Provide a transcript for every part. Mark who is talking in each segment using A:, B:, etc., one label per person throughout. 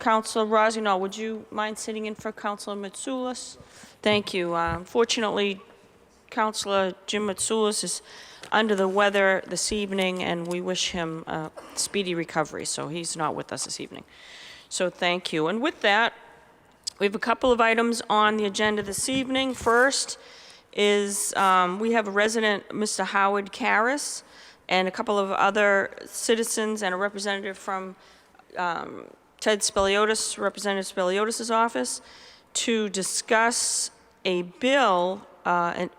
A: Councilor Rosino, would you mind sitting in for Councilor Mitsoulas? Thank you. Unfortunately, Councilor Jim Mitsoulas is under the weather this evening, and we wish him a speedy recovery, so he's not with us this evening. So thank you. And with that, we have a couple of items on the agenda this evening. First is we have a resident, Mr. Howard Karras, and a couple of other citizens and a representative from Ted Spiliotis, Representative Spiliotis' office, to discuss a bill, an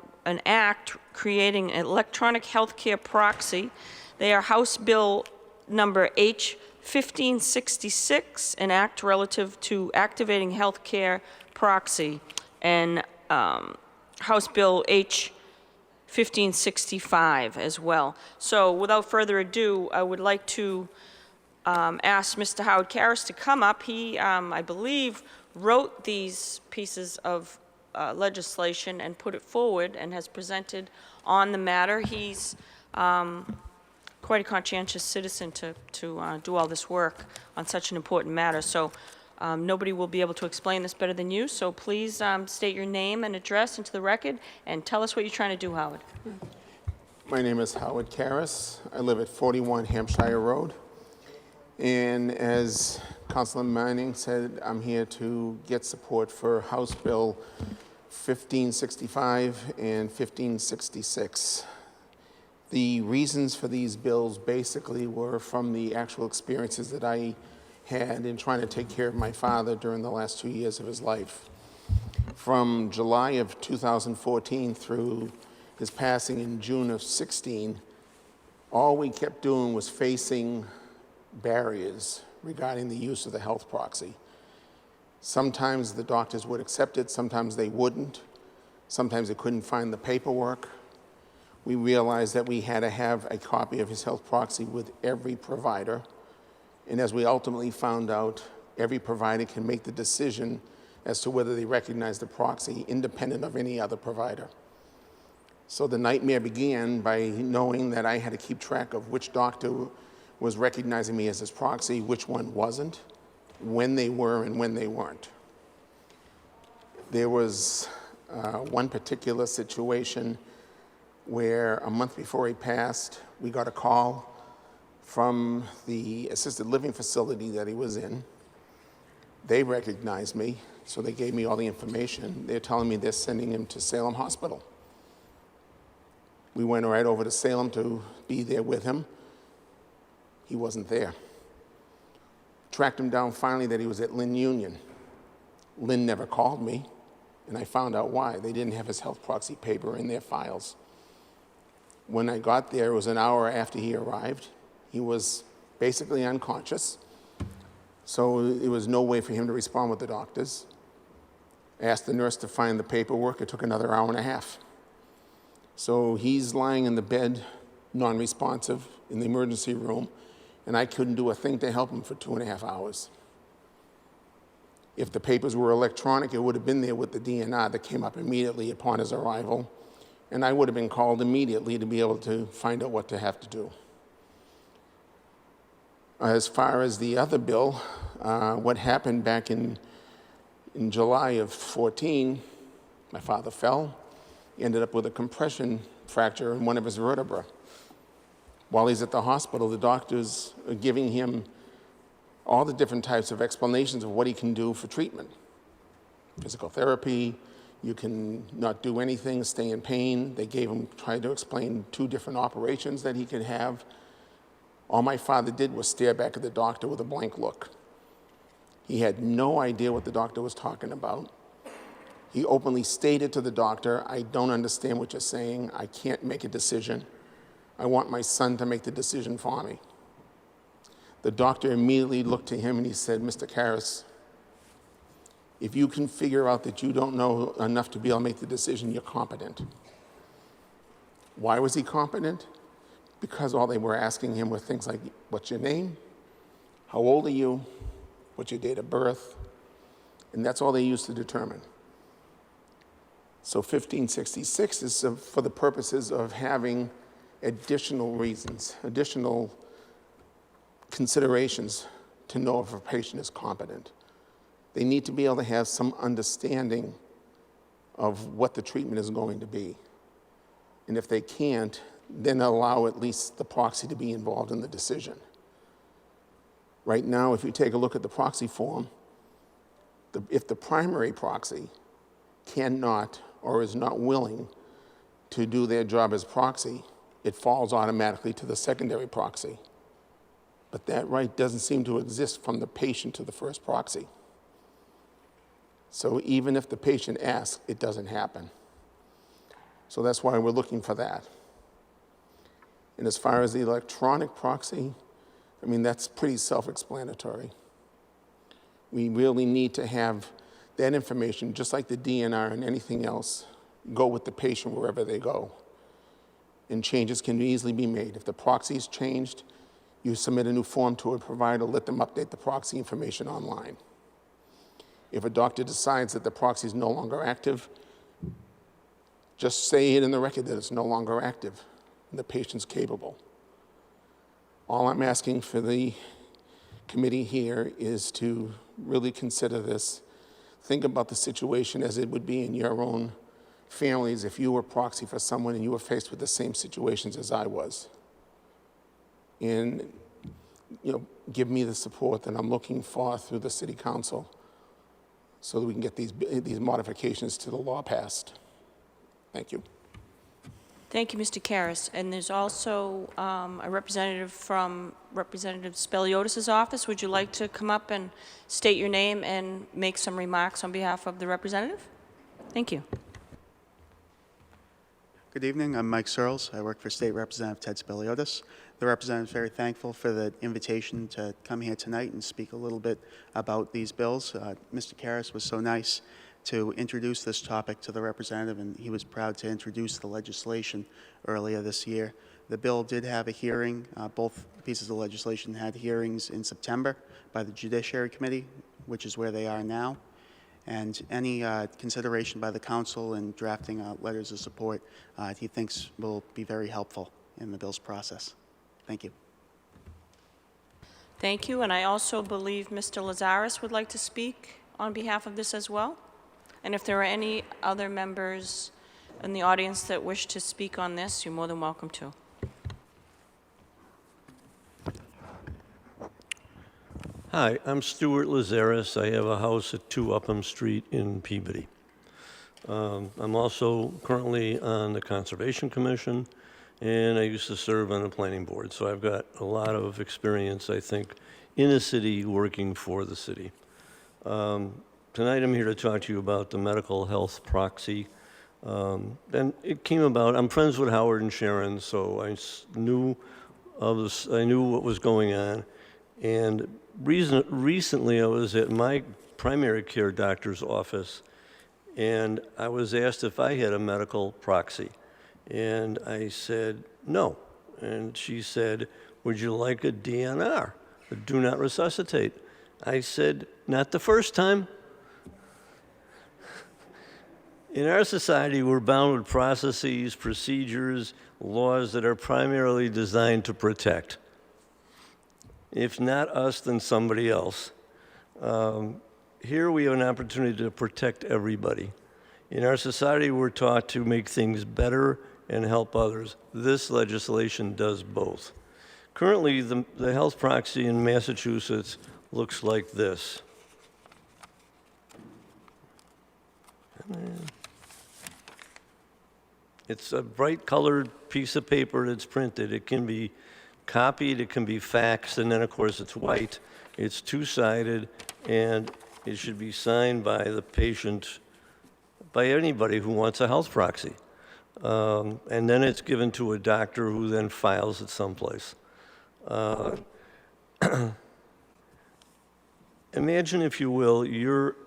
A: act creating an electronic healthcare proxy. They are House Bill number H-1566, an act relative to activating healthcare proxy, and House Bill H-1565 as well. So without further ado, I would like to ask Mr. Howard Karras to come up. He, I believe, wrote these pieces of legislation and put it forward and has presented on the matter. He's quite a conscientious citizen to do all this work on such an important matter. So nobody will be able to explain this better than you. So please state your name and address into the record and tell us what you're trying to do, Howard.
B: My name is Howard Karras. I live at 41 Hampshire Road. And as Councilor Manning said, I'm here to get support for House Bill 1565 and 1566. The reasons for these bills basically were from the actual experiences that I had in trying to take care of my father during the last 2 years of his life. From July of 2014 through his passing in June of 16, all we kept doing was facing barriers regarding the use of the health proxy. Sometimes the doctors would accept it, sometimes they wouldn't. Sometimes they couldn't find the paperwork. We realized that we had to have a copy of his health proxy with every provider. And as we ultimately found out, every provider can make the decision as to whether they recognize the proxy independent of any other provider. So the nightmare began by knowing that I had to keep track of which doctor was recognizing me as his proxy, which one wasn't, when they were and when they weren't. There was one particular situation where a month before he passed, we got a call from the assisted living facility that he was in. They recognized me, so they gave me all the information. They're telling me they're sending him to Salem Hospital. We went right over to Salem to be there with him. He wasn't there. Tracked him down finally that he was at Lynn Union. Lynn never called me, and I found out why. They didn't have his health proxy paper in their files. When I got there, it was an hour after he arrived. He was basically unconscious, so there was no way for him to respond with the doctors. I asked the nurse to find the paperwork. It took another hour and a half. So he's lying in the bed, non-responsive, in the emergency room, and I couldn't do a thing to help him for 2.5 hours. If the papers were electronic, it would have been there with the DNR that came up immediately upon his arrival, and I would have been called immediately to be able to find out what to have to do. As far as the other bill, what happened back in July of 14, my father fell. He ended up with a compression fracture in one of his vertebrae. While he's at the hospital, the doctors are giving him all the different types of explanations of what he can do for treatment. Physical therapy, you can not do anything, stay in pain. They tried to explain 2 different operations that he could have. All my father did was stare back at the doctor with a blank look. He had no idea what the doctor was talking about. He openly stated to the doctor, "I don't understand what you're saying. I can't make a decision. I want my son to make the decision for me." The doctor immediately looked to him and he said, "Mr. Karras, if you can figure out that you don't know enough to be able to make the decision, you're competent." Why was he competent? Because all they were asking him were things like, what's your name? How old are you? What's your date of birth? And that's all they used to determine. So 1566 is for the purposes of having additional reasons, additional considerations to know if a patient is competent. They need to be able to have some understanding of what the treatment is going to be. And if they can't, then allow at least the proxy to be involved in the decision. Right now, if you take a look at the proxy form, if the primary proxy cannot or is not willing to do their job as proxy, it falls automatically to the secondary proxy. But that right doesn't seem to exist from the patient to the first proxy. So even if the patient asks, it doesn't happen. So that's why we're looking for that. And as far as the electronic proxy, I mean, that's pretty self-explanatory. We really need to have that information, just like the DNR and anything else, go with the patient wherever they go. And changes can easily be made. If the proxy is changed, you submit a new form to a provider, let them update the proxy information online. If a doctor decides that the proxy is no longer active, just say it in the record that it's no longer active and the patient's capable. All I'm asking for the committee here is to really consider this. Think about the situation as it would be in your own families if you were proxy for someone and you were faced with the same situations as I was. And give me the support that I'm looking for through the city council so that we can get these modifications to the law passed. Thank you.
A: Thank you, Mr. Karas. And there's also a representative from Representative Speliotis' office. Would you like to come up and state your name and make some remarks on behalf of the representative? Thank you.
C: Good evening. I'm Mike Searles. I work for State Representative Ted Speliotis. The representative is very thankful for the invitation to come here tonight and speak a little bit about these bills. Mr. Karas was so nice to introduce this topic to the representative, and he was proud to introduce the legislation earlier this year. The bill did have a hearing. Both pieces of legislation had hearings in September by the Judiciary Committee, which is where they are now. And any consideration by the council in drafting letters of support, he thinks will be very helpful in the bill's process. Thank you.
A: Thank you. And I also believe Mr. Lazaris would like to speak on behalf of this as well. And if there are any other members in the audience that wish to speak on this, you're more than welcome to.
D: Hi, I'm Stuart Lazaris. I have a house at 2 Upham Street in Peabody. I'm also currently on the Conservation Commission, and I used to serve on the Planning Board. So I've got a lot of experience, I think, in a city working for the city. Tonight I'm here to talk to you about the medical health proxy. And it came about, I'm friends with Howard and Sharon, so I knew what was going on. And recently I was at my primary care doctor's office, and I was asked if I had a medical proxy. And I said, no. And she said, would you like a DNR, a do not resuscitate? I said, not the first time. In our society, we're bound with processes, procedures, laws that are primarily designed to protect. If not us, then somebody else. Here we have an opportunity to protect everybody. In our society, we're taught to make things better and help others. This legislation does both. Currently, the health proxy in Massachusetts looks like this. It's a bright colored piece of paper that's printed. It can be copied, it can be faxed, and then of course it's white. It's two-sided, and it should be signed by the patient, by anybody who wants a health proxy. And then it's given to a doctor who then files it someplace. Imagine, if you will, you're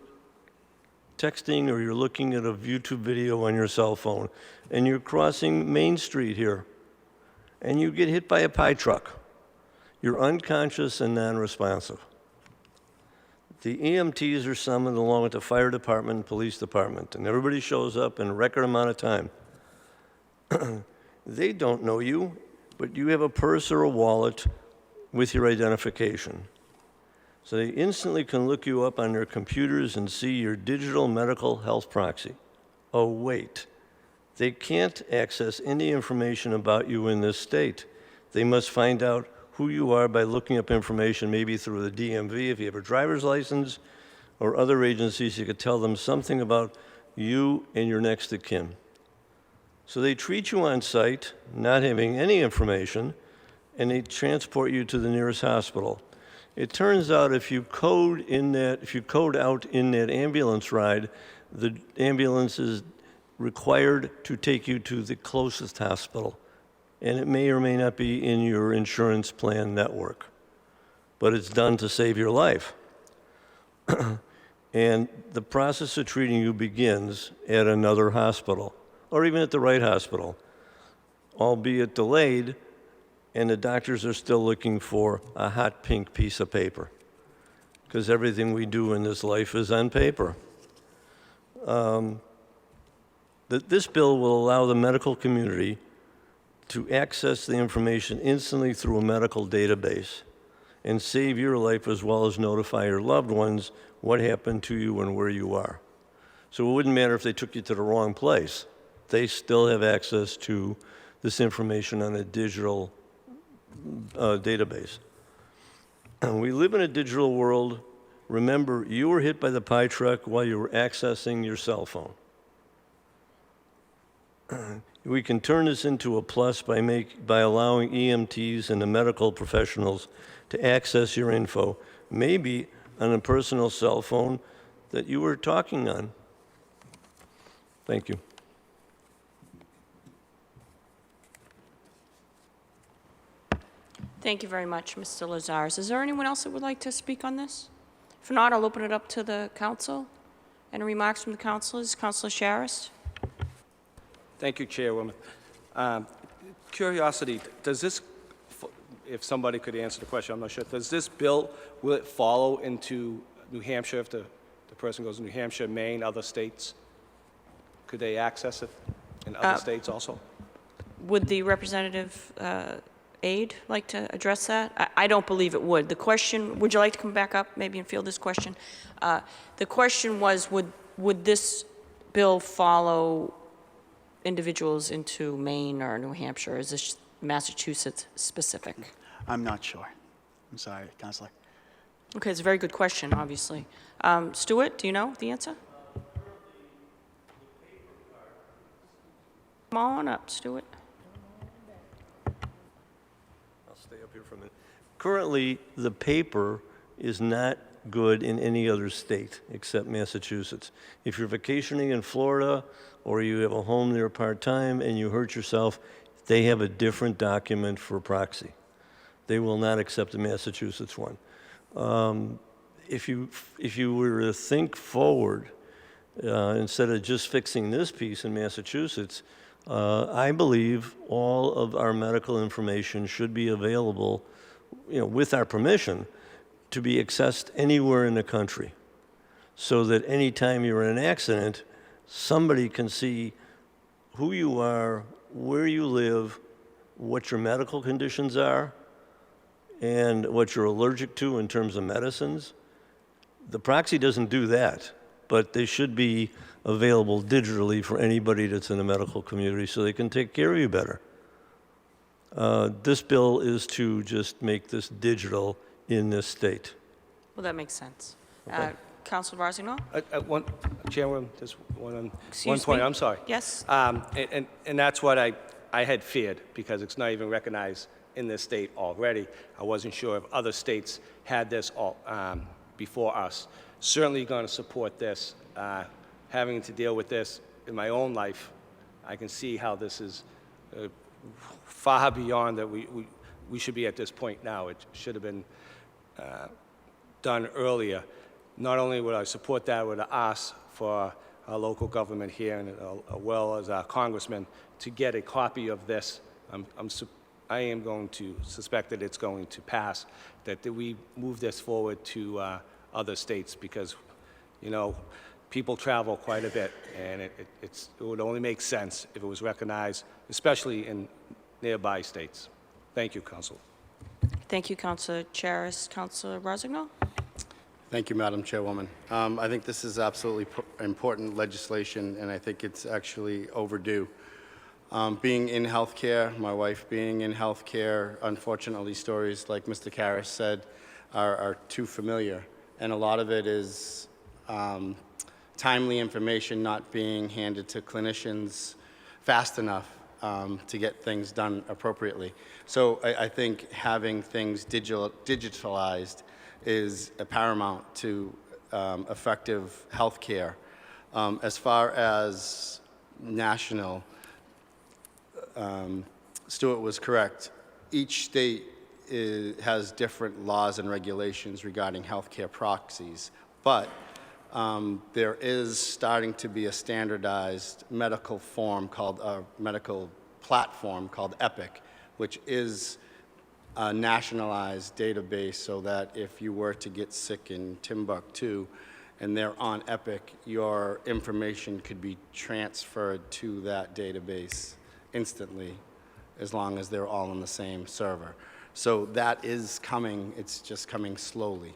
D: texting or you're looking at a YouTube video on your cell phone, and you're crossing Main Street here, and you get hit by a pie truck. You're unconscious and non-responsive. The EMTs are summoned along with the fire department and police department, and everybody shows up in a record amount of time. They don't know you, but you have a purse or a wallet with your identification. So they instantly can look you up on their computers and see your digital medical health proxy. Oh, wait. They can't access any information about you in this state. They must find out who you are by looking up information, maybe through the DMV if you have a driver's license, or other agencies. You could tell them something about you and your next of kin. So they treat you on site, not having any information, and they transport you to the nearest hospital. It turns out if you code out in that ambulance ride, the ambulance is required to take you to the closest hospital. And it may or may not be in your insurance plan network, but it's done to save your life. And the process of treating you begins at another hospital, or even at the right hospital, albeit delayed, and the doctors are still looking for a hot pink piece of paper, because everything we do in this life is on paper. This bill will allow the medical community to access the information instantly through a medical database and save your life, as well as notify your loved ones what happened to you and where you are. So it wouldn't matter if they took you to the wrong place. They still have access to this information on a digital database. We live in a digital world. Remember, you were hit by the pie truck while you were accessing your cell phone. We can turn this into a plus by allowing EMTs and the medical professionals to access your info, maybe on a personal cell phone that you were talking on. Thank you.
A: Thank you very much, Mr. Lazares. Is there anyone else that would like to speak on this? If not, I'll open it up to the council. Any remarks from the councilors? Councilor Sharist?
E: Thank you, Chairwoman. Curiosity, does this, if somebody could answer the question, I'm not sure, does this bill, will it follow into New Hampshire if the person goes to New Hampshire, Maine, other states? Could they access it in other states also?
A: Would the representative aide like to address that? I don't believe it would. The question, would you like to come back up maybe and field this question? The question was, would this bill follow individuals into Maine or New Hampshire? Is this Massachusetts specific?
C: I'm not sure. I'm sorry, Counselor.
A: Okay, it's a very good question, obviously. Stuart, do you know the answer? Come on up, Stuart.
D: I'll stay up here for a minute. Currently, the paper is not good in any other state except Massachusetts. If you're vacationing in Florida or you have a home there part-time and you hurt yourself, they have a different document for proxy. They will not accept the Massachusetts one. If you were to think forward, instead of just fixing this piece in Massachusetts, I believe all of our medical information should be available, with our permission, to be accessed anywhere in the country, so that anytime you're in an accident, somebody can see who you are, where you live, what your medical conditions are, and what you're allergic to in terms of medicines. The proxy doesn't do that, but they should be available digitally for anybody that's in the medical community so they can take care of you better. This bill is to just make this digital in this state.
A: Well, that makes sense.
D: Okay.
A: Councilor Barsigno?
E: Chairwoman, just one
A: Excuse
E: point,
A: me?
E: I'm sorry.
A: Yes?
E: And that's what I had feared, because it's not even recognized in this state already. I wasn't sure if other states had this before us. Certainly going to support this. Having to deal with this in my own life, I can see how this is far beyond that we should be at this point now. It should have been done earlier. Not only would I support that, I would ask for our local government here, and as well as our congressman, to get a copy of this. I am going to suspect that it's going to pass, that we move this forward to other states, because, people travel quite a bit, and it would only make sense if it was recognized, especially in nearby states. Thank you, Council.
A: Thank you, Councilor Charis. Councilor Barsigno?
F: Thank you, Madam Chairwoman. I think this is absolutely important legislation, and I think it's actually overdue. Being in healthcare, my wife being in healthcare, unfortunately, stories like Mr. Karras said are too familiar, and a lot of it is timely information not being handed to clinicians fast enough to get things done appropriately. So I think having things digitalized is paramount to effective health care. As far as national, Stuart was correct. Each state has different laws and regulations regarding healthcare proxies, but there is starting to be a standardized medical form called a medical platform called EPIC, which is a nationalized database so that if you were to get sick in Timbuktu and they're on EPIC, your information could be transferred to that database instantly as long as they're all on the same server. So that is coming, it's just coming slowly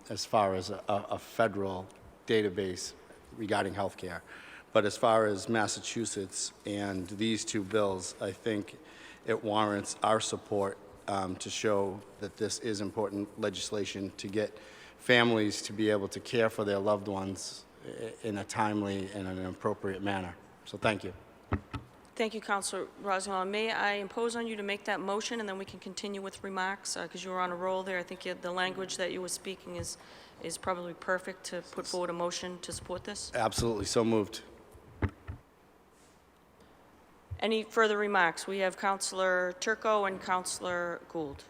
F: as far as a federal database regarding healthcare. But as far as Massachusetts and these two bills, I think it warrants our support to show that this is important legislation to get families to be able to care for their loved ones in a timely and an appropriate manner. So thank you.
A: Thank you, Councilor Rosenbaum. May I impose on you to make that motion, and then we can continue with remarks, because you were on a roll there. I think the language that you were speaking is probably perfect to put forward a motion to support this.
F: Absolutely, so moved.
A: Any further remarks? We have Councilor Turco and Councilor Gould.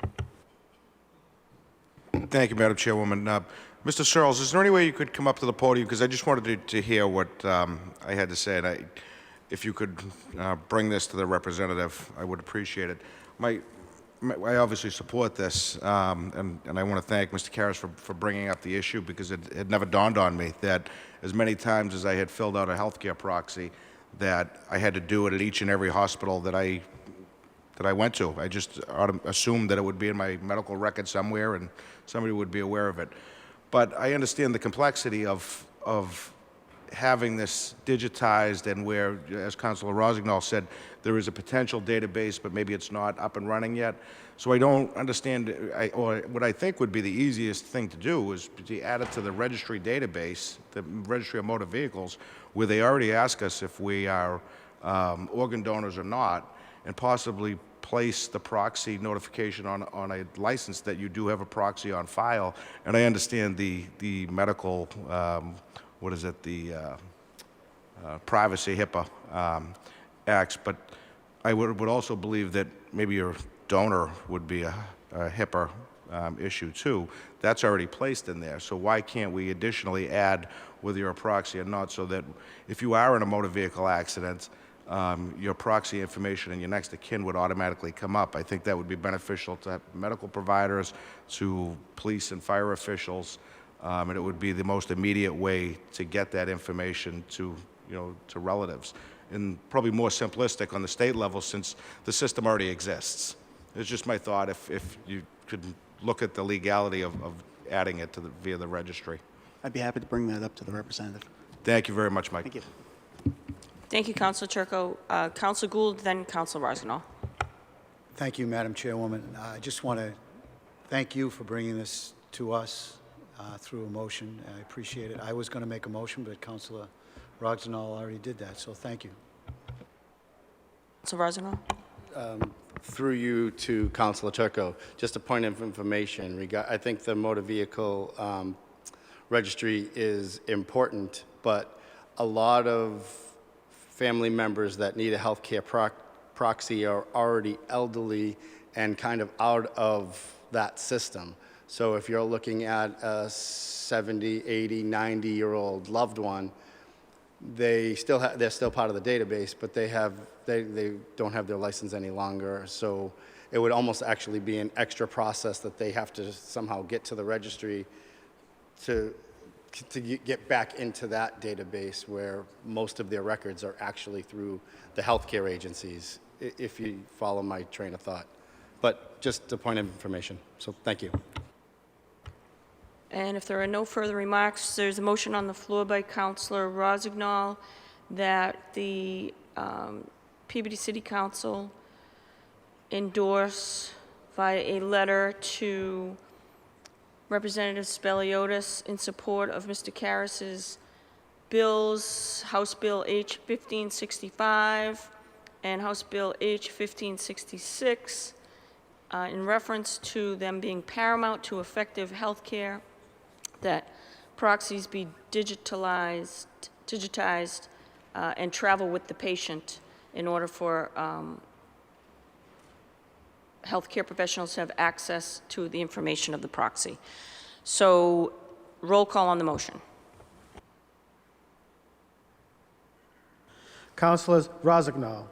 G: Thank you, Madam Chairwoman. Mr. Searles, is there any way you could come up to the podium? Because I just wanted to hear what I had to say, and if you could bring this to the representative, I would appreciate it. I obviously support this, and I want to thank Mr. Karras for bringing up the issue, because it had never dawned on me that as many times as I had filled out a healthcare proxy, that I had to do it at each and every hospital that I went to. I just assumed that it would be in my medical record somewhere and somebody would be aware of it. But I understand the complexity of having this digitized, and where, as Councilor Rossignol said, there is a potential database, but maybe it's not up and running yet. So I don't understand, or what I think would be the easiest thing to do is to add it to the registry database, the Registry of Motor Vehicles, where they already ask us if we are organ donors or not, and possibly place the proxy notification on a license that you do have a proxy on file. And I understand the medical, what is it, the privacy HIPAA acts, but I would also believe that maybe your donor would be a HIPAA issue too. That's already placed in there. So why can't we additionally add whether you're a proxy or not, so that if you are in a motor vehicle accident, your proxy information and your next of kin would automatically come up. I think that would be beneficial to medical providers, to police and fire officials, and it would be the most immediate way to get that information to relatives, and probably more simplistic on the state level, since the system already exists. It's just my thought, if you could look at the legality of adding it via the registry.
C: I'd be happy to bring that up to the representative.
G: Thank you very much, Mike.
C: Thank you.
A: Thank you, Councilor Turco. Councilor Gould, then Councilor Rossignol.
H: Thank you, Madam Chairwoman. I just want to thank you for bringing this to us through a motion. I appreciate it. I was going to make a motion, but Councilor Rossignol already did that, so thank you.
A: Councilor Rossignol.
F: Through you to Councilor Turco, just a point of information. I think the motor vehicle registry is important, but a lot of family members that need a healthcare proxy are already elderly and kind of out of that system. So if you're looking at a 70, 80, 90-year-old loved one, they're still part of the database, but they don't have their license any longer. So it would almost actually be an extra process that they have to somehow get to the registry to get back into that database, where most of their records are actually through the healthcare agencies, if you follow my train of thought. But just a point of information. So thank you.
A: And if there are no further remarks, there's a motion on the floor by Councilor Rossignol that the Peabody City Council endorse via a letter to Representative Speliotis in support of Mr. Karis's bills, House Bill H. 1565 and House Bill H. 1566, in reference to them being paramount to effective health care, that proxies be digitized, and travel with the patient in order for healthcare professionals to have access to the information of the proxy. So, roll call on the motion.
I: Councilors Rossignol,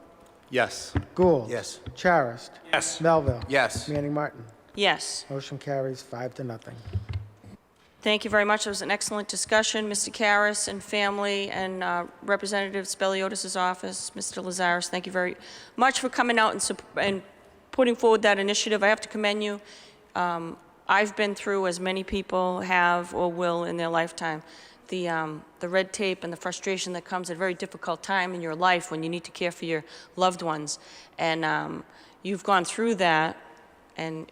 F: Yes.
I: Gould.
H: Yes.
I: Charist.
E: Yes.
I: Melville.
F: Yes.
I: Manning Martin.
A: Yes.
I: Motion carries 5-0.
A: Thank you very much. It was an excellent discussion. Mr. Karas and family and Representative Speliotis' office, Mr. Lazaris, thank you very much for coming out and putting forward that initiative. I have to commend you. I've been through, as many people have or will in their lifetime, the red tape and the frustration that comes at a very difficult time in your life when you need to care for your loved ones. And you've gone through that, and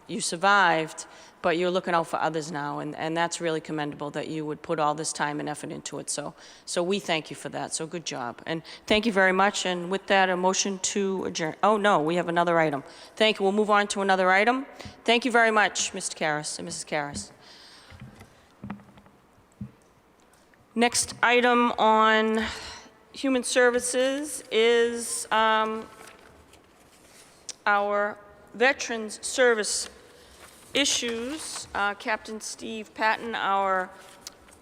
A: you survived, but you're looking out for others now, and that's really commendable that you would put all this time and effort into it. So we thank you for that. So good job. And thank you very much. And with that, a motion to adjourn. Oh, no, we have another item. Thank you. We'll move on to another item. Thank you very much, Mr. Karas and Mrs. Karas. Next item on Human Services is our Veterans Service issues. Captain Steve Patton, our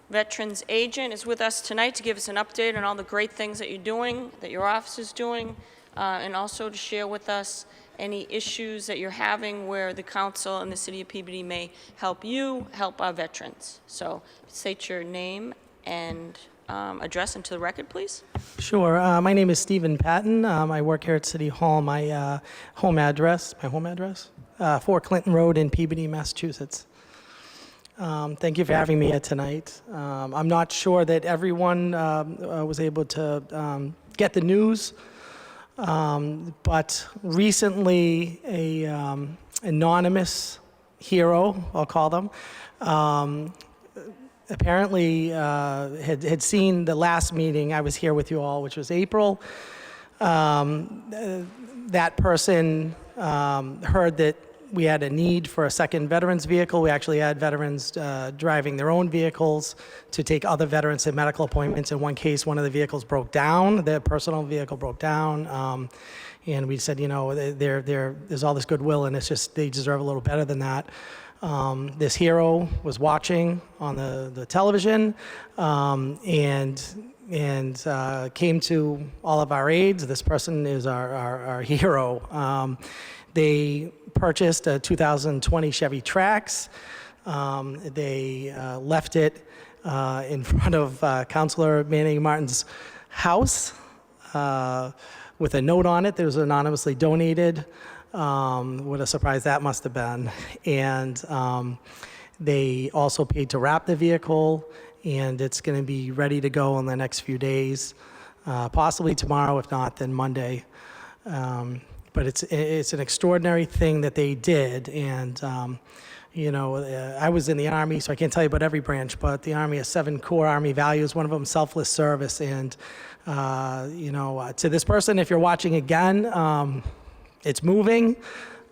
A: Veterans agent, is with us tonight to give us an update on all the great things that you're doing, that your office is doing, and also to share with us any issues that you're having where the council and the city of Peabody may help you help our veterans. So state your name and address into the record, please.
J: Sure. My name is Stephen Patton. I work here at City Hall. My home address, 4 Clinton Road in Peabody, Massachusetts. Thank you for having me here tonight. I'm not sure that everyone was able to get the news, but recently a anonymous hero, I'll call them, apparently had seen the last meeting I was here with you all, which was April. That person heard that we had a need for a second veterans vehicle. We actually had veterans driving their own vehicles to take other veterans to medical appointments. In one case, one of the vehicles broke down. Their personal vehicle broke down. And we said, you know, there's all this goodwill, and it's just they deserve a little better than that. This hero was watching on the television and came to all of our aids. This person is our hero. They purchased a 2020 Chevy Trax. They left it in front of Councilor Manning Martin's house with a note on it that was anonymously donated. What a surprise that must have been. And they also paid to wrap the vehicle, and it's going to be ready to go in the next few days, possibly tomorrow, if not, then Monday. But it's an extraordinary thing that they did. And, you know, I was in the Army, so I can't tell you about every branch, but the Army has 7 core Army values, one of them selfless service. And, you know, to this person, if you're watching again, it's moving.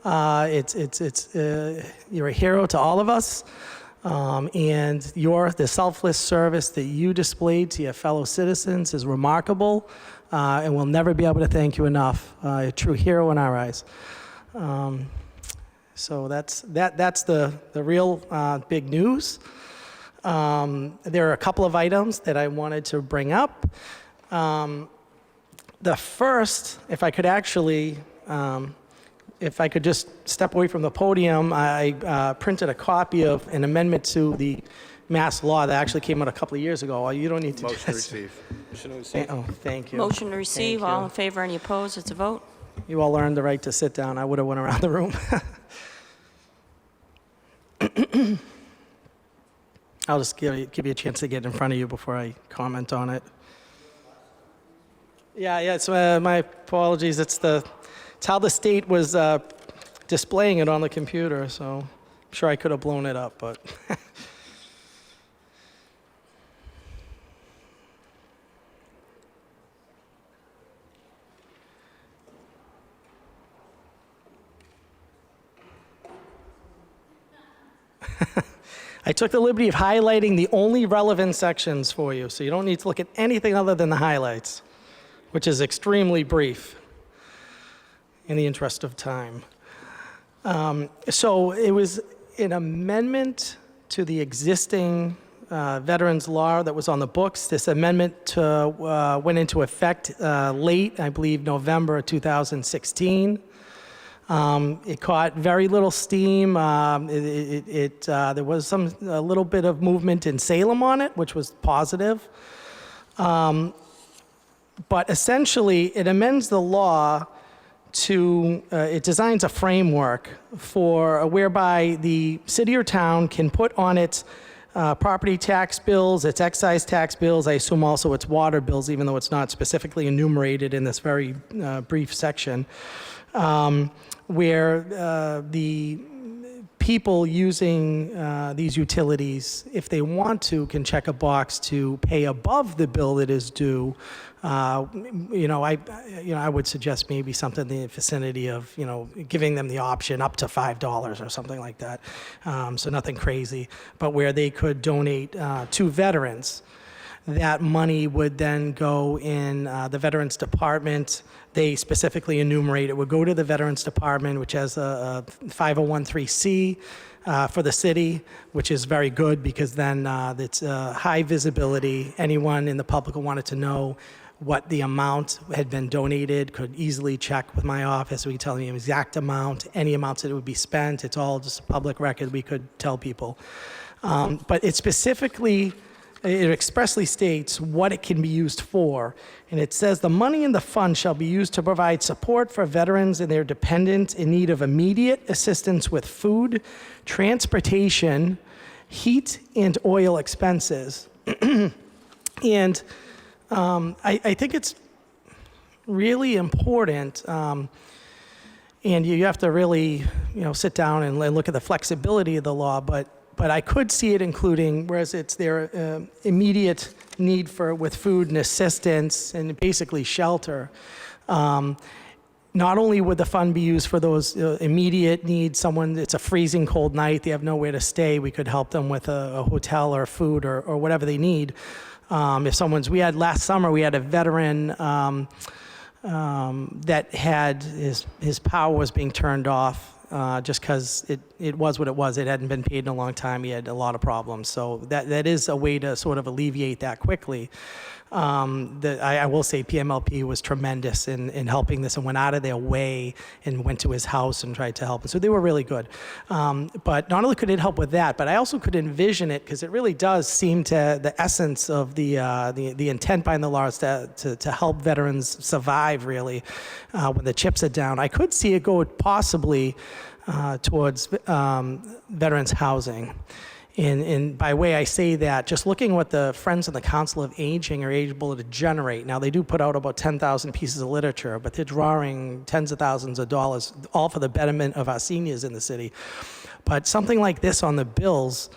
J: You're a hero to all of us. And the selfless service that you displayed to your fellow citizens is remarkable. And we'll never be able to thank you enough. A true hero in our eyes. So that's the real big news. There are a couple of items that I wanted to bring up. The first, if I could actually, if I could just step away from the podium, I printed a copy of an amendment to the Mass law that actually came out a couple of years ago. Oh, you don't need to.
F: Motion to receive.
J: Oh, thank you.
A: Motion to receive.
J: Thank you.
A: All in favor? Any opposed? It's a vote.
J: You all earned the right to sit down. I would have went around the room. I'll just give you a chance to get in front of you before I comment on it. Yeah, it's my apologies. It's how the state was displaying it on the computer, so I'm sure I could have blown it up, but. I took the liberty of highlighting the only relevant sections for you, so you don't need to look at anything other than the highlights, which is extremely brief in the interest of time. So it was an amendment to the existing veterans law that was on the books. This amendment went into effect late, I believe, November 2016. It caught very little steam. There was a little bit of movement in Salem on it, which was positive. But essentially, it amends the law to, it designs a framework for whereby the city or town can put on its property tax bills, its excise tax bills, I assume also its water bills, even though it's not specifically enumerated in this very brief section, where the people using these utilities, if they want to, can check a box to pay above the bill that is due. I would suggest maybe something in the vicinity of, giving them the option up to $5 or something like that. So nothing crazy, but where they could donate to veterans. That money would then go in the Veterans Department. They specifically enumerate it would go to the Veterans Department, which has a 501(c) for the city, which is very good because then it's high visibility. Anyone in the public who wanted to know what the amount had been donated could easily check with my office. We tell them the exact amount, any amounts that would be spent. It's all just a public record. We could tell people. But it specifically, it expressly states what it can be used for. And it says the money in the fund shall be used to provide support for veterans and their dependents in need of immediate assistance with food, transportation, heat, and oil expenses. And I think it's really important, and you have to really, sit down and look at the flexibility of the law, but I could see it including, whereas it's their immediate need with food and assistance and basically shelter. Not only would the fund be used for those immediate needs, it's a freezing cold night, they have nowhere to stay, we could help them with a hotel or food or whatever they need. Last summer, we had a veteran that had his power was being turned off just because it was what it was. It hadn't been paid in a long time. He had a lot of problems. So that is a way to sort of alleviate that quickly. I will say PMLP was tremendous in helping this and went out of their way and went to his house and tried to help him. So they were really good. But not only could it help with that, but I also could envision it because it really does seem to the essence of the intent behind the law is to help veterans survive really when the chips are down. I could see it go possibly towards veterans housing. And by way I say that, just looking what the Friends of the Council of Aging are able to generate. Now, they do put out about 10,000 pieces of literature, but they're drawing tens of thousands of dollars, all for the betterment of our seniors in the city. But something like this on the bills,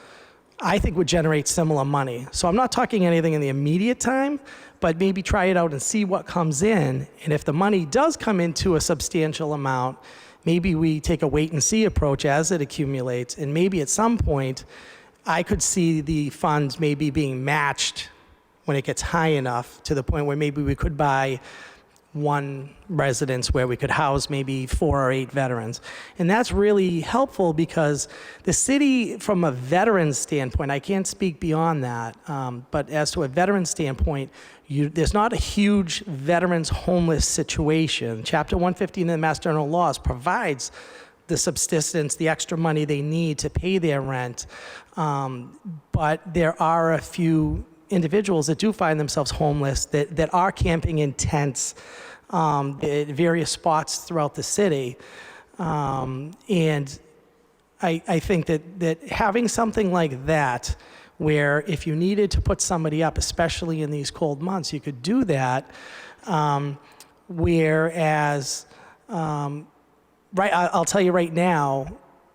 J: I think would generate similar money. So I'm not talking anything in the immediate time, but maybe try it out and see what comes in. And if the money does come into a substantial amount, maybe we take a wait and see approach as it accumulates. And maybe at some point, I could see the funds maybe being matched when it gets high enough to the point where maybe we could buy one residence where we could house maybe 4 or 8 veterans. And that's really helpful because the city, from a veteran standpoint, I can't speak beyond that, but as to a veteran standpoint, there's not a huge veterans homeless situation. Chapter 115 of the Mass General Laws provides the subsistence, the extra money they need to pay their rent. But there are a few individuals that do find themselves homeless that are camping in tents at various spots throughout the city. And I think that having something like that where if you needed to put somebody up, especially in these cold months, you could do that. Whereas, I'll tell you right now,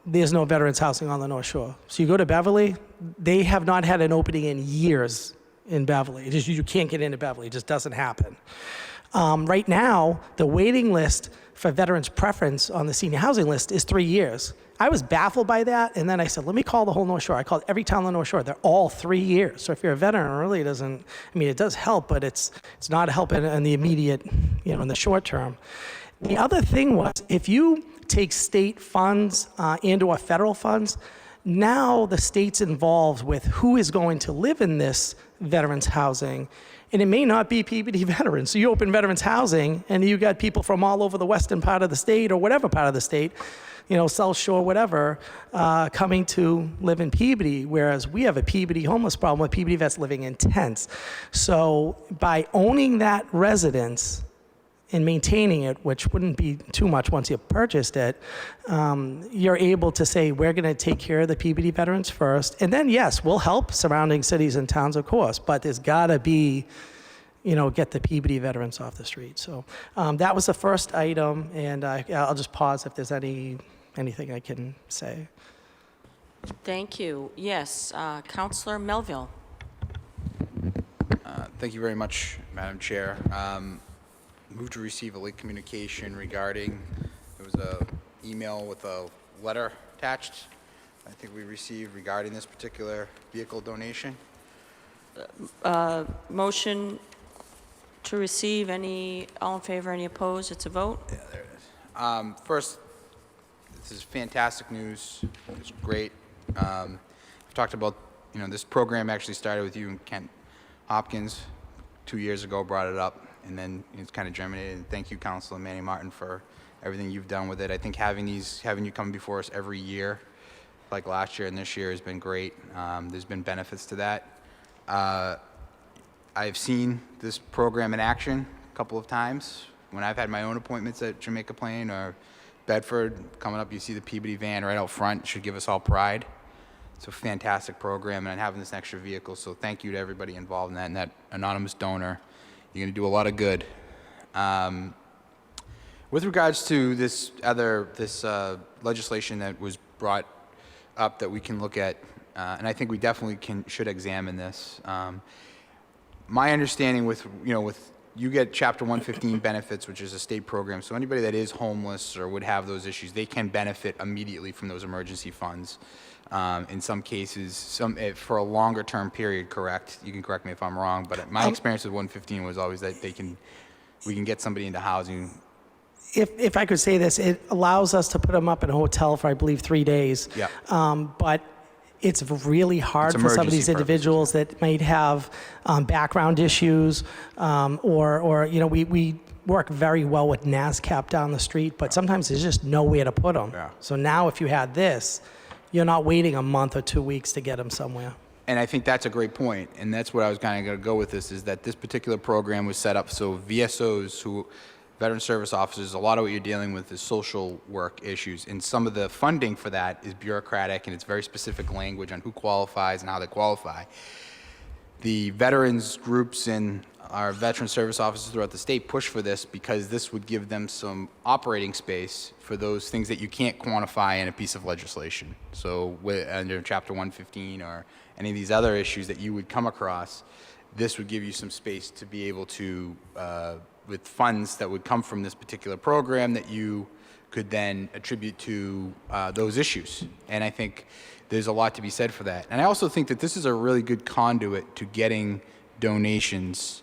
J: there's no veterans housing on the North Shore. So you go to Beverly, they have not had an opening in years in Beverly. You can't get into Beverly. It just doesn't happen. Right now, the waiting list for veterans preference on the senior housing list is 3 years. I was baffled by that, and then I said, let me call the whole North Shore. I called every town on the North Shore. They're all 3 years. So if you're a veteran, it really doesn't, I mean, it does help, but it's not a help in the immediate, in the short term. The other thing was, if you take state funds and/or federal funds, now the state's involved with who is going to live in this veterans housing, and it may not be Peabody veterans. So you open veterans housing, and you got people from all over the western part of the state or whatever part of the state, South Shore, whatever, coming to live in Peabody, whereas we have a Peabody homeless problem with Peabody vets living in tents. So by owning that residence and maintaining it, which wouldn't be too much once you purchased it, you're able to say, we're going to take care of the Peabody veterans first. And then, yes, we'll help surrounding cities and towns, of course, but there's got to be, get the Peabody veterans off the street. So that was the first item, and I'll just pause if there's anything I can say.
A: Thank you. Yes, Councilor Melville.
K: Thank you very much, Madam Chair. Move to receive a late communication regarding, there was a email with a letter attached I think we received regarding this particular vehicle donation.
A: Motion to receive. All in favor, any opposed? It's a vote.
K: Yeah, there it is. First, this is fantastic news. It's great. I've talked about, this program actually started with you and Kent Hopkins 2 years ago, brought it up, and then it's kind of germinated. And thank you, Councilor Manny Martin, for everything you've done with it. I think having you come before us every year, like last year and this year, has been great. There's been benefits to that. I've seen this program in action a couple of times. When I've had my own appointments at Jamaica Plain or Bedford, coming up, you see the Peabody van right out front. It should give us all pride. It's a fantastic program, and having this extra vehicle, so thank you to everybody involved in that, and that anonymous donor. You're going to do a lot of good. With regards to this legislation that was brought up that we can look at, and I think we definitely should examine this. My understanding with you get Chapter 115 benefits, which is a state program, so anybody that is homeless or would have those issues, they can benefit immediately from those emergency funds. In some cases, for a longer term period, correct? You can correct me if I'm wrong, but my experience with 115 was always that we can get somebody into housing.
J: If I could say this, it allows us to put them up in a hotel for, I believe, 3 days.
K: Yeah.
J: But it's really hard for some of these individuals that might have background issues, or we work very well with NASCAP down the street, but sometimes there's just nowhere to put them.
K: Yeah.
J: So now if you had this, you're not waiting a month or 2 weeks to get them somewhere.
K: And I think that's a great point, and that's what I was kind of going to go with this, is that this particular program was set up so VSOs, veteran service officers, a lot of what you're dealing with is social work issues, and some of the funding for that is bureaucratic, and it's very specific language on who qualifies and how they qualify. The veterans groups and our veteran service officers throughout the state push for this because this would give them some operating space for those things that you can't quantify in a piece of legislation. So under Chapter 115 or any of these other issues that you would come across, this would give you some space to be able to, with funds that would come from this particular program, that you could then attribute to those issues. And I think there's a lot to be said for that. And I also think that this is a really good conduit to getting donations.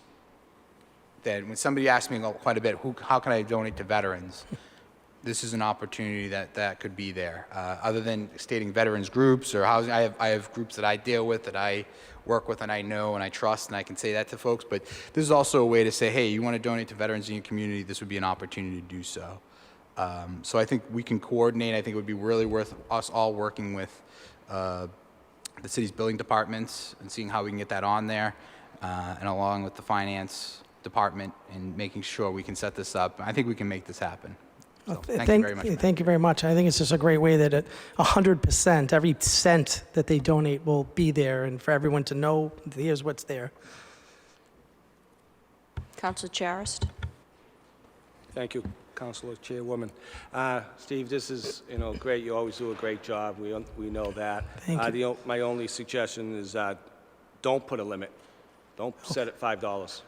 K: That when somebody asks me quite a bit, how can I donate to veterans? This is an opportunity that could be there. Other than stating veterans groups or housing, I have groups that I deal with, that I work with, and I know and I trust, and I can say that to folks. But this is also a way to say, hey, you want to donate to veterans in your community, this would be an opportunity to do so. So I think we can coordinate. I think it would be really worth us all working with the city's building departments and seeing how we can get that on there, and along with the finance department, and making sure we can set this up. I think we can make this happen. So thank you very much. Matt.
J: Thank you very much. I think it's just a great way that 100%, every cent that they donate will be there, and for everyone to know, here's what's there.
A: Councilor Charist?
E: Thank you, Councilor Chairwoman. Steve, this is, great. You always do a great job. We know that.
J: Thank you.
E: My only suggestion is don't put a limit. Don't set it $5.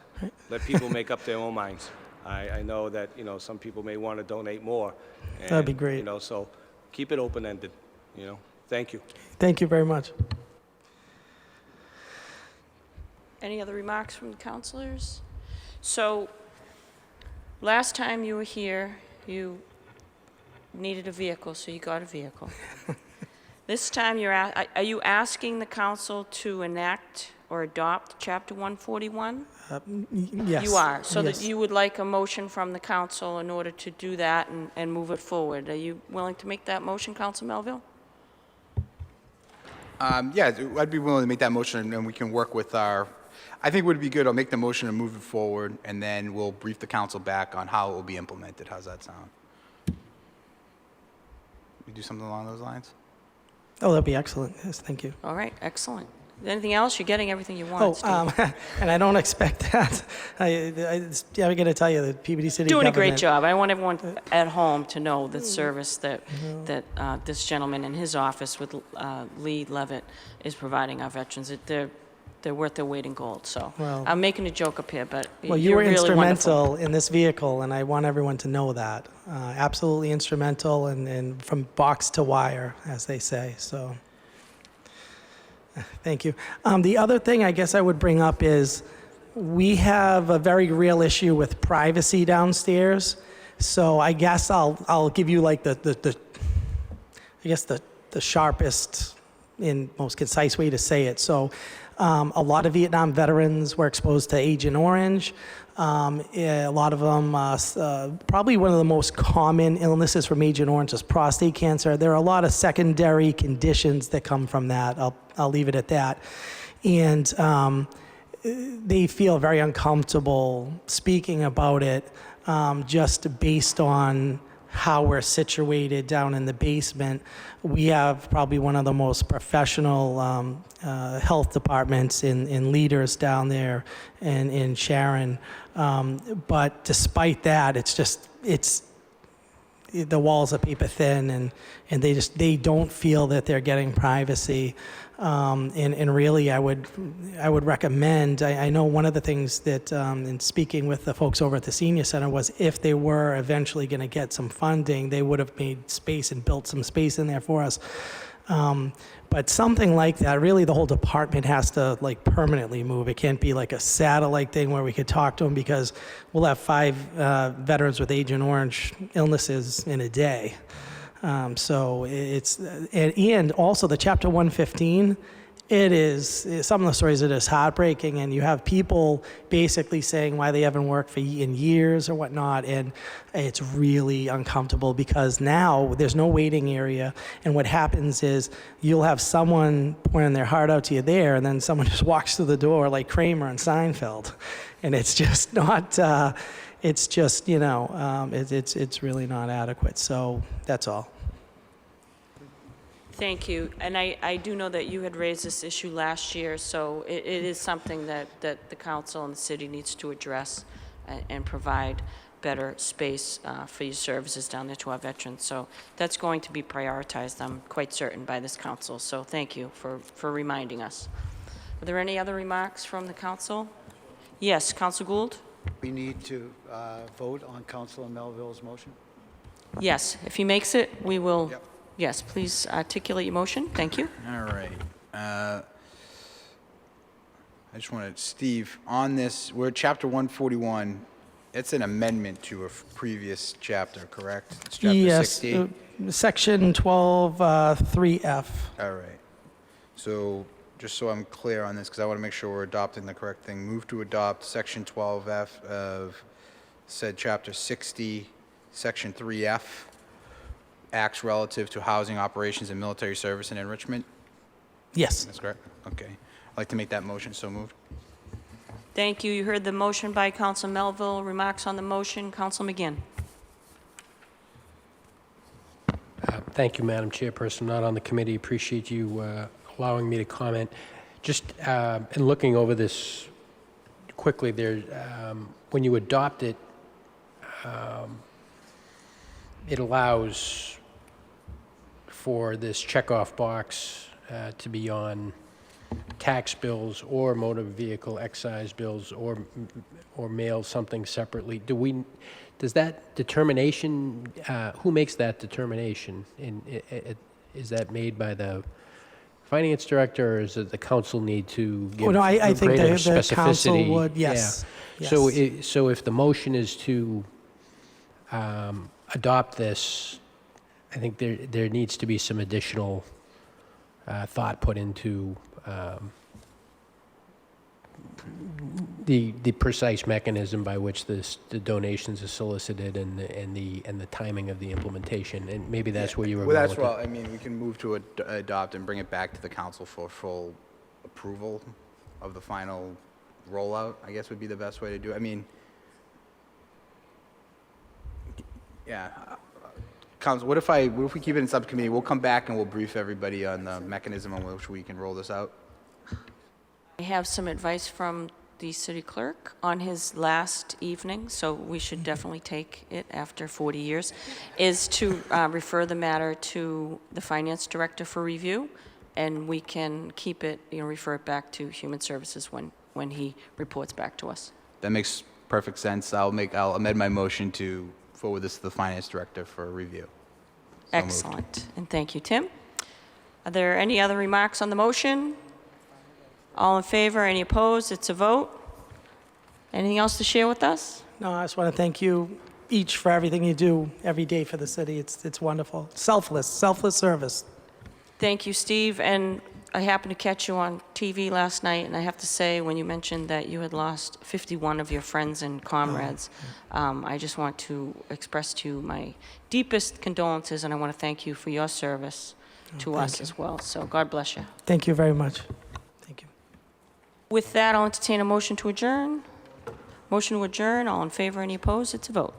E: Let people make up their own minds. I know that, some people may want to donate more. And,
J: That'd be great.
E: So keep it open-ended, Thank you.
J: Thank you very much.
A: Any other remarks from the councilors? So, last time you were here, you needed a vehicle, so you got a vehicle. This time, are you asking the council to enact or adopt Chapter 141?
J: Yes.
A: You are, so that
J: Yes.
A: you would like a motion from the council in order to do that and move it forward. Are you willing to make that motion, Council Melville?
K: Yeah, I'd be willing to make that motion, and we can work with I think it would be good. I'll make the motion and move it forward, and then we'll brief the council back on how it will be implemented. How's that sound? We do something along those lines?
J: Oh, that'd be excellent. Yes, thank you.
A: All right, excellent. Anything else? You're getting everything you want,
J: Oh,
A: Steve.
J: and I don't expect that. I got to tell you, the Peabody City
A: Doing a great
J: government-
A: job. I want everyone at home to know the service that this gentleman in his office with Lee Levitt is providing our veterans. They're worth their weight in gold. So
J: Well-
A: I'm making a joke up here, but
J: Well, you
A: you're
J: were
A: really wonderful.
J: instrumental in this vehicle, and I want everyone to know that. Absolutely instrumental, and from box to wire, as they say. So, thank you. The other thing I guess I would bring up is we have a very real issue with privacy downstairs. So I guess I'll give you like the sharpest and most concise way to say it. So a lot of Vietnam veterans were exposed to Agent Orange. A lot of them, probably one of the most common illnesses from Agent Orange is prostate cancer. There are a lot of secondary conditions that come from that. I'll leave it at that. And they feel very uncomfortable speaking about it just based on how we're situated down in the basement. We have probably one of the most professional health departments and leaders down there in Sharon. But despite that, it's the walls are paper thin, and they don't feel that they're getting privacy. And really, I would recommend. I know one of the things that in speaking with the folks over at the senior center was if they were eventually going to get some funding, they would have made space and built some space in there for us. But something like that, really, the whole department has to like permanently move. It can't be like a satellite thing where we could talk to them, because we'll have 5 veterans with Agent Orange illnesses in a day. So it's, and also the Chapter 115, it is, some of the stories, it is heartbreaking, and you have people basically saying why they haven't worked in years or whatnot, and it's really uncomfortable because now there's no waiting area, and what happens is you'll have someone pouring their heart out to you there, and then someone just walks through the door like Kramer and Seinfeld, and it's just not, it's just, it's really not adequate, so that's all.
A: Thank you. And I do know that you had raised this issue last year, so it is something that the council and the city needs to address and provide better space for your services down there to our veterans. So that's going to be prioritized, I'm quite certain, by this council. So thank you for reminding us. Are there any other remarks from the council? Yes, Council Gould?
H: We need to vote on Councilor Melville's motion.
A: Yes, if he makes it, we will.
K: Yep.
A: Yes, please articulate your motion. Thank you.
K: All right. I just wanted, Steve, on this, we're at Chapter 141. It's an amendment to a previous chapter, correct? It's Chapter
J: Yes,
K: 60.
J: Section 12, 3F.
K: All right. So just so I'm clear on this, because I want to make sure we're adopting the correct thing, move to adopt Section 12F of said Chapter 60, Section 3F, acts relative to housing operations and military service and enrichment.
J: Yes.
K: That's correct? Okay. I'd like to make that motion, so moved.
A: Thank you. You heard the motion by Council Melville. Remarks on the motion, Council McGinn.
L: Thank you, Madam Chairperson. Not on the committee. Appreciate you allowing me to comment. Just in looking over this quickly, there, when you adopt it, it allows for this checkoff box to be on tax bills or motor vehicle excise bills or mail something separately. Does that determination, who makes that determination? Is that made by the finance director, or does the council need to give
J: no, I think
L: greater
J: the council
L: specificity?
J: would, yes.
L: Yeah.
J: Yes.
L: So if the motion is to adopt this, I think there needs to be some additional thought put into the precise mechanism by which the donations are solicited and the timing of the implementation, and maybe that's where you were
K: Well,
L: going
K: that's
L: with
K: well. I mean, we can move to adopt and bring it back to the council for full approval of the final rollout. I guess would be the best way to do it. I mean, yeah. Council, what if we keep it in subcommittee? We'll come back and we'll brief everybody on the mechanism on which we can roll this out.
A: I have some advice from the city clerk on his last evening, so we should definitely take it after 40 years, is to refer the matter to the finance director for review, and we can keep it, refer it back to Human Services when he reports back to us.
K: That makes perfect sense. I'll amend my motion to forward this to the finance director for review. So moved.
A: Excellent, and thank you, Tim. Are there any other remarks on the motion? All in favor, any opposed? It's a vote. Anything else to share with us?
J: No, I just want to thank you each for everything you do every day for the city. It's wonderful. Selfless service.
A: Thank you, Steve, and I happened to catch you on TV last night, and I have to say, when you mentioned that you had lost 51 of your friends and comrades, I just want to express to you my deepest condolences, and I want to thank you for your service to us as well. So God bless you.
J: Thank you very much. Thank you.
A: With that, I'll entertain a motion to adjourn. Motion to adjourn. All in favor, any opposed? It's a vote.